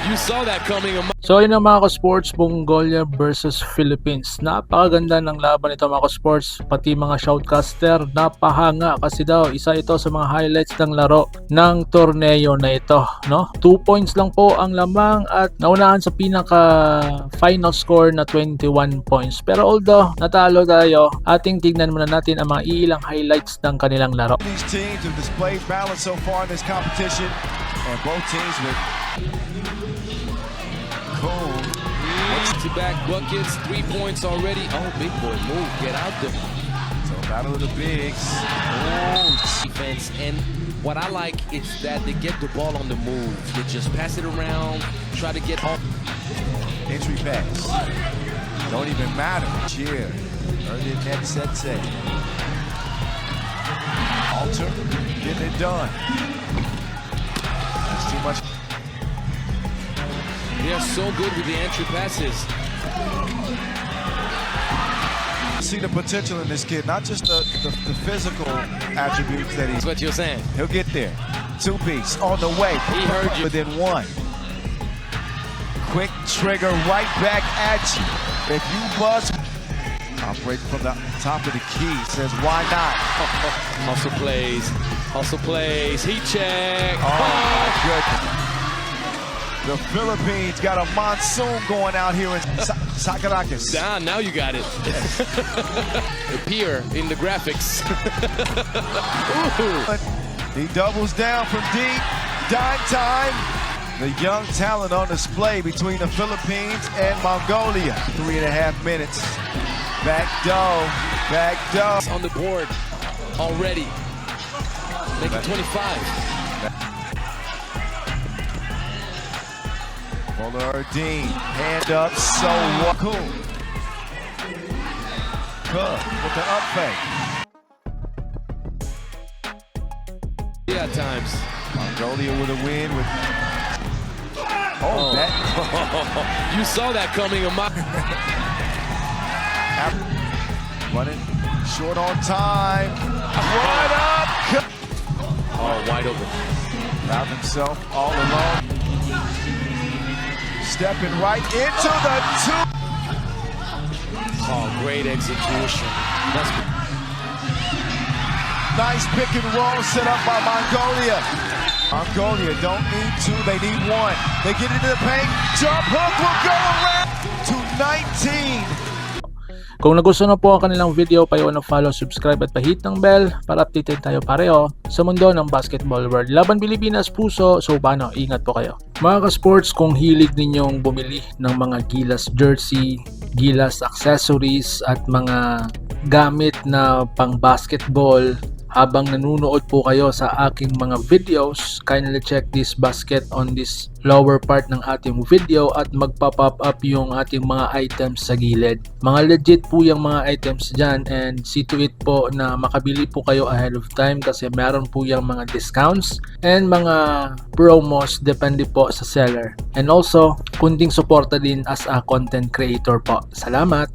You saw that coming. So yun ang mga ka-sports, Mongolia versus Philippines. Napakaganda ng laban ito mga ka-sports, pati mga shoutcaster napahanga kasi daw isa ito sa mga highlights ng laro ng torneo na ito, no? 2 points lang po ang lamang at naunahan sa pinaka final score na 21 points. Pero although natalo tayo, ating tignan muna natin ang mga ilang highlights ng kanilang laro. These teams have displayed balance so far in this competition, and both teams with Cole. Back buckets, 3 points already. Oh, big boy move, get out there. So battle of the bigs. Oh, defense, and what I like is that they get the ball on the move. They just pass it around, try to get off. Entry pass. Don't even matter. Cheer. Earned it net set say. Alter. Getting it done. That's too much. They are so good with the entry passes. See the potential in this kid, not just the physical attributes that he's. That's what you're saying. He'll get there. Two-piece on the way. He heard you. Within one. Quick trigger right back at you. If you bust, operate from the top of the key. Says why not? Hustle plays. Hustle plays. Heat check. Oh my goodness. The Philippines got a monsoon going out here in Sakarakis. Down, now you got it. Appear in the graphics. He doubles down from deep. Dime time. The young talent on display between the Philippines and Mongolia. 3.5 minutes. Back dough. Back dough. On the board already. Make it 25. Moller Dean, hand up, so cool. Cook with the up fake. Yeah, at times. Mongolia with a win with. Oh, that. You saw that coming. Running short on time. Right up. Oh, wide open. Found himself all alone. Stepping right into the two. Oh, great execution. That's Nice pick and roll set up by Mongolia. Mongolia don't need two, they need one. They get into the paint. Jump hook will go around to 19. Kung nagustuhan na po ang kanilang video, payo na follow, subscribe at pahit ng bell para updated tayo pareho sa mundo ng basketball world. Laban Pilipinas, puso, so paano? Ingat po kayo. Mga ka-sports, kung hilig ninyong bumili ng mga Gilas jersey, Gilas accessories at mga gamit na pang basketball, habang nanunood po kayo sa aking mga videos, kindly check this basket on this lower part ng ating video at magpa-pop up yung ating mga items sa gilid. Mga legit po yung mga items dyan, and see to it po na makabili po kayo ahead of time kasi meron po yung mga discounts and mga promos depende po sa seller. And also, kunting suporta din as a content creator po. Salamat!